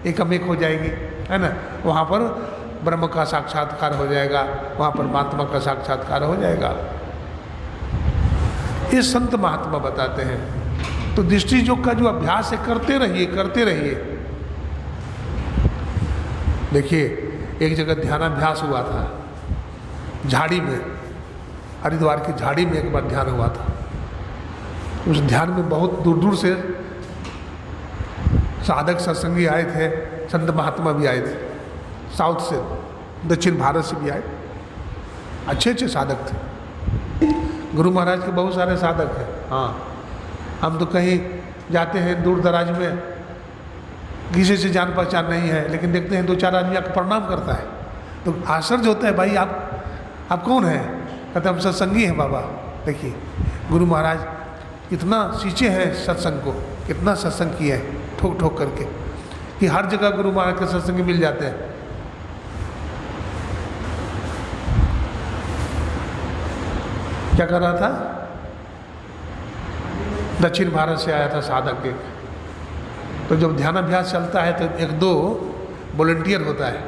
एकमेक हो जाएगी, है ना। वहाँ पर ब्रह्म का साक्षात्कार हो जाएगा, वहाँ परमात्मा का साक्षात्कार हो जाएगा। ये संत महात्मा बताते हैं। तो दृष्टि योग का जो अभ्यास है करते रहिए, करते रहिए। देखिए एक जगह ध्यानाभ्यास हुआ था झाड़ी में, हरिद्वार की झाड़ी में एक बार ध्यान हुआ था। उस ध्यान में बहुत दूर दूर से साधक सत्संगी आए थे, संत महात्मा भी आए थे, साउथ से, दक्षिण भारत से भी आए, अच्छे अच्छे साधक थे। गुरु महाराज के बहुत सारे साधक हैं, हाँ। हम तो कहीं जाते हैं दूर दराज में, किसी से जान पहचान नहीं है, लेकिन देखते हैं 2-4 आदमी आपको प्रणाम करता है तो आश्चर्य होता है, भाई आप कौन हैं? कहते हम सत्संगी हैं बाबा। देखिए गुरु महाराज कितना सींचे हैं सत्संग को, कितना सत्संग किए हैं ठोक ठोक करके, कि हर जगह गुरु महाराज के सत्संग मिल जाते हैं। क्या कर रहा था? दक्षिण भारत से आया था साधक एक। तो जब ध्यानाभ्यास चलता है तो 1-2 वॉलंटियर होता है,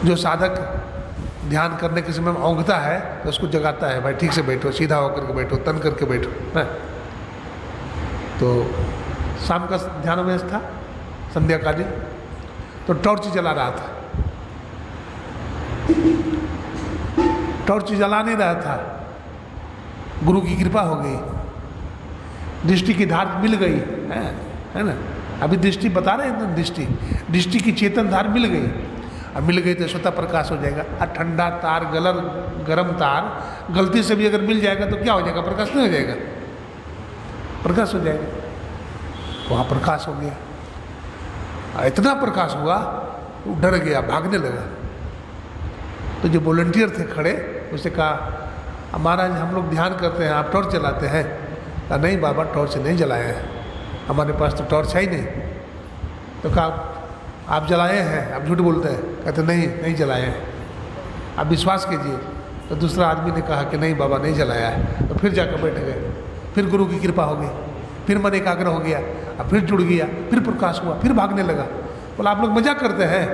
जो साधक ध्यान करने के समय में औंघता है तो उसको जगाता है, भाई ठीक से बैठो, सीधा होकर के बैठो, तन करके बैठो, है। तो शाम का ध्यानाभ्यास था, संध्याकालीन, तो टॉर्च जला रहा था। टॉर्च जला नहीं रहा था, गुरु की कृपा हो गई, दृष्टि की धार मिल गई है ना। अभी दृष्टि बता रहे हैं ना, दृष्टि की चेतन धार मिल गई। अब मिल गई तो स्वतः प्रकाश हो जाएगा। और ठंडा तार, गरम तार गलती से भी अगर मिल जाएगा तो क्या हो जाएगा? प्रकाश नहीं हो जाएगा? प्रकाश हो जाएगा। वहाँ प्रकाश हो गया। इतना प्रकाश हुआ वो डर गया, भागने लगा। तो जो वॉलंटियर थे खड़े, उससे कहा महाराज हम लोग ध्यान करते हैं, आप टॉर्च जलाते हैं? कहा नहीं बाबा, टॉर्च नहीं जलाए हैं, हमारे पास तो टॉर्च है ही नहीं। तो कहा आप जलाए हैं? आप झूठ बोलते हैं। कहते नहीं जलाए हैं, आप विश्वास कीजिए। तो दूसरा आदमी ने कहा कि नहीं बाबा नहीं जलाया है। तो फिर जाकर बैठ गए। फिर गुरु की कृपा हो गई, फिर मन एकाग्र हो गया, अब फिर जुड़ गया, फिर प्रकाश हुआ, फिर भागने लगा। बोला आप लोग मजाक करते हैं?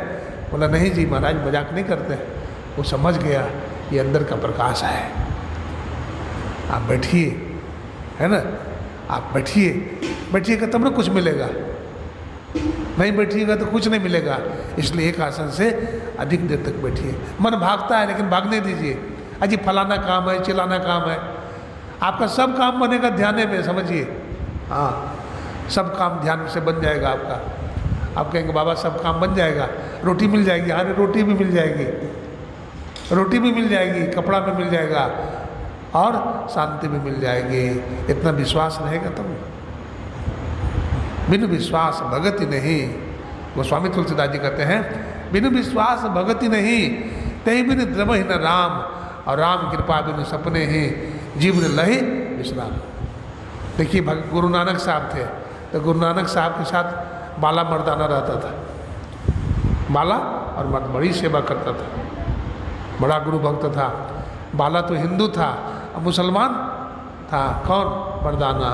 बोला नहीं जी महाराज मजाक नहीं करते हैं। वो समझ गया ये अंदर का प्रकाश है। आप बैठिए, है ना, आप बैठिएगा तब ना कुछ मिलेगा, नहीं बैठिएगा तो कुछ नहीं मिलेगा। इसलिए एक आसन से अधिक देर तक बैठिए। मन भागता है लेकिन भागने दीजिए। अजी फलाना काम है, चिल्लाना काम है, आपका सब काम बनेगा ध्यान में, समझिए। हाँ, सब काम ध्यान से बन जाएगा आपका। आप कहेंगे बाबा सब काम बन जाएगा, रोटी मिल जाएगी। हाँ रोटी भी मिल जाएगी, रोटी भी मिल जाएगी, कपड़ा भी मिल जाएगा और शांति भी मिल जाएगी। इतना विश्वास रहेगा तब। बिनु विश्वास भगति नहीं, गोस्वामी तुलसीदास जी कहते हैं बिनु विश्वास भगति नहीं, तही बिनु द्रवहि न राम, और राम कृपा बिनु सपने ही जीवन लहि विश्राम। देखिए गुरु नानक साहब थे, तो गुरु नानक साहब के साथ बाला मर्दाना रहता था। बाला और मर्द बड़ी सेवा करता था, बड़ा गुरु भक्त था। बाला तो हिंदू था, अब मुसलमान था। कौन? मर्दाना।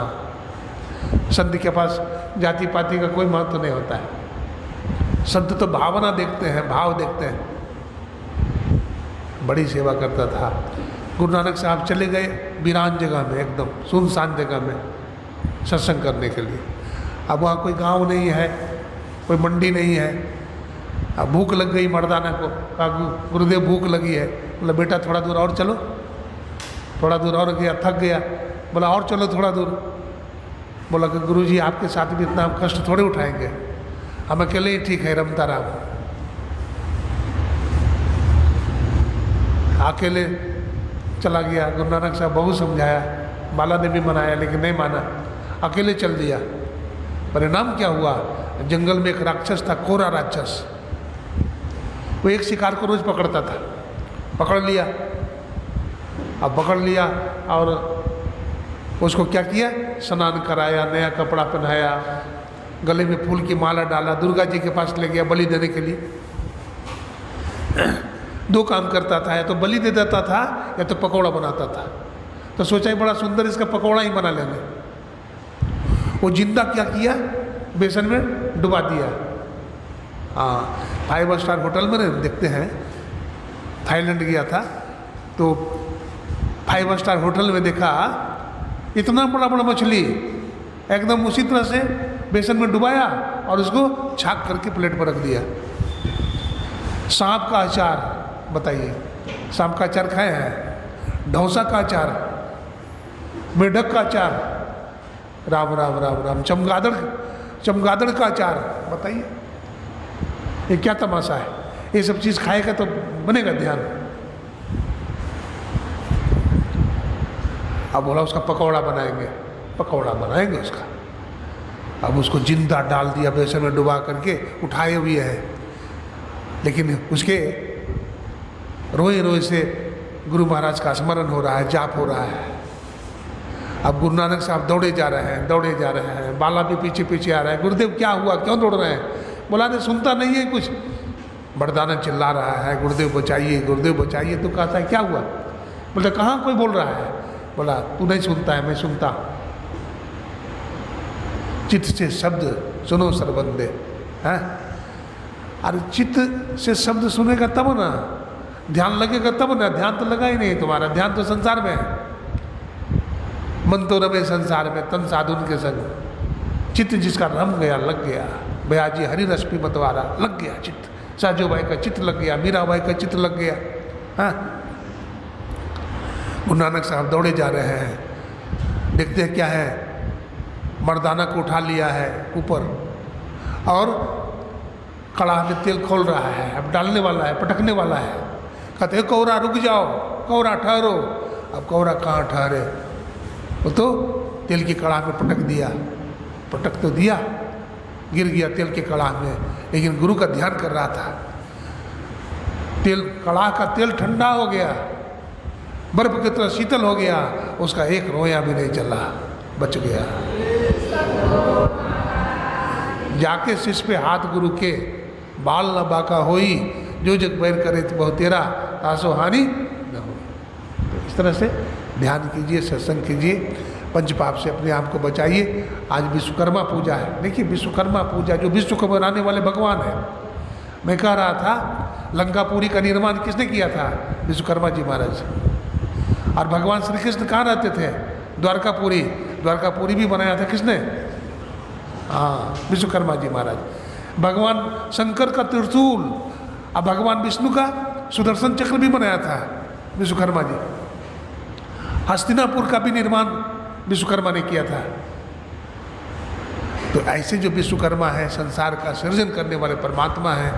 संत के पास जाति पाति का कोई महत्व नहीं होता है। संत तो भावना देखते हैं, भाव देखते हैं। बड़ी सेवा करता था। गुरु नानक साहब चले गए वीरान जगह में, एकदम सुनसान जगह में सत्संग करने के लिए। अब वहाँ कोई गांव नहीं है, कोई मंडी नहीं है। अब भूख लग गई मर्दाना को, कहा गुरुदेव भूख लगी है। बोला बेटा थोड़ा दूर और चलो। थोड़ा दूर और गया, थक गया। बोला और चलो थोड़ा दूर। बोला कि गुरुजी आपके साथ भी इतना हम कष्ट थोड़े उठाएंगे, हम अकेले ही ठीक है। रमता राम अकेले चला गया। गुरु नानक साहब बहुत समझाया, बाला ने भी मनाया लेकिन नहीं माना, अकेले चल दिया। परिणाम क्या हुआ? जंगल में एक राक्षस था, कोरा राक्षस। वो एक शिकार को रोज पकड़ता था। पकड़ लिया, अब पकड़ लिया और उसको क्या किया? स्नान कराया, नया कपड़ा पहनाया, गले में फूल की माला डाला, दुर्गा जी के पास ले गया बलि देने के लिए। दो काम करता था, या तो बलि दे देता था या तो पकौड़ा बनाता था। तो सोचा ही बड़ा सुंदर इसका पकौड़ा ही बना लेंगे। वो जिंदा क्या किया? बेसन में डुबा दिया। हाँ, 5 स्टार होटल में देखते हैं, थाईलैंड गया था तो 5 स्टार होटल में देखा इतना बड़ा बड़ा मछली, एकदम उसी तरह से बेसन में डुबाया और उसको छाक करके प्लेट पर रख दिया। सांप का अचार, बताइए, सांप का अचार खाए हैं? ढौसा का अचार, मेढक का अचार, राम राम राम राम, चमगादड़ का अचार, बताइए ये क्या तमाशा है? ये सब चीज़ खाएगा तो बनेगा ध्यान। अब बोला उसका पकौड़ा बनाएंगे, पकौड़ा बनाएंगे उसका। अब उसको जिंदा डाल दिया बेसन में डुबा करके, उठाए हुए है, लेकिन उसके रोए रोए से गुरु महाराज का स्मरण हो रहा है, जाप हो रहा है। अब गुरु नानक साहब दौड़े जा रहे हैं, बाला भी पीछे पीछे आ रहा है। गुरुदेव क्या हुआ, क्यों दौड़ रहे हैं? बोला नहीं सुनता नहीं है कुछ। मर्दाना चिल्ला रहा है गुरुदेव बचाइए, गुरुदेव बचाइए। तो कहता है क्या हुआ? बोलते कहाँ कोई बोल रहा है? बोला तू नहीं सुनता है, मैं सुनता। चित्त से शब्द सुनो सरबंदे, हैं? अरे चित्त से शब्द सुनेगा तब ना, ध्यान लगेगा तब ना। ध्यान तो लगा ही नहीं तुम्हारा, ध्यान तो संसार में है। मन तो रमे संसार में, तन साधुन के संग। चित्त जिसका रम गया, लग गया, बयाजी हरि रस पी मतवारा, लग गया चित्त, साजोबाई का चित्र लग गया, मीराबाई का चित्र लग गया। हाँ, गुरु नानक साहब दौड़े जा रहे हैं, देखते हैं क्या है, मर्दाना को उठा लिया है ऊपर और कड़ाह में तेल खोल रहा है, अब डालने वाला है, पटकने वाला है। कहते हैं कौरा रुक जाओ, कौरा ठहरो। अब कौरा कहाँ ठहरे, वो तो तेल की कड़ाह में पटक दिया। पटक तो दिया, गिर गया तेल के कड़ाह में, लेकिन गुरु का ध्यान कर रहा था। तेल, कड़ाह का तेल ठंडा हो गया, बर्फ की तरह शीतल हो गया, उसका एक रोया भी नहीं चला, बच गया। जाके शीश पे हाथ गुरु के, बाल न बाका होई, जो जग बैर करे तो बहु तेरा, तासो हानि न हो। तो इस तरह से ध्यान कीजिए, सत्संग कीजिए, पंचपाप से अपने आप को बचाइए। आज विश्वकर्मा पूजा है। देखिए विश्वकर्मा पूजा, जो विश्व को बनाने वाले भगवान है। मैं कह रहा था लंकापुरी का निर्माण किसने किया था? विश्वकर्मा जी महाराज। और भगवान श्री कृष्ण कहाँ रहते थे? द्वारकापुरी। द्वारकापुरी भी बनाया था किसने? हाँ, विश्वकर्मा जी महाराज। भगवान शंकर का त्रिशूल और भगवान विष्णु का सुदर्शन चक्र भी बनाया था विश्वकर्मा जी। हस्तिनापुर का भी निर्माण विश्वकर्मा ने किया था। तो ऐसे जो विश्वकर्मा है, संसार का सृजन करने वाले परमात्मा हैं,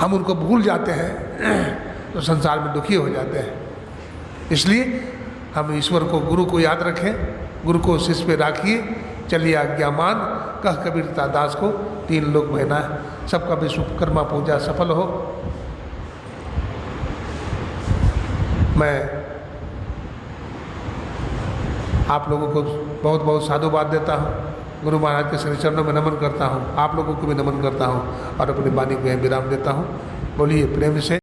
हम उनको भूल जाते हैं तो संसार में दुखी हो जाते हैं। इसलिए हम ईश्वर को, गुरु को याद रखें, गुरु को शीश पे राखिए। चलिए आज्ञा मान, कह कबीरता दास को 3 लोक महीना। सबका विश्वकर्मा पूजा सफल हो। मैं आप लोगों को बहुत बहुत साधुवाद देता हूँ, गुरु महाराज के श्री चरणों में नमन करता हूँ, आप लोगों को भी नमन करता हूँ और अपनी वाणी को विराम देता हूँ। बोलिए प्रेम से।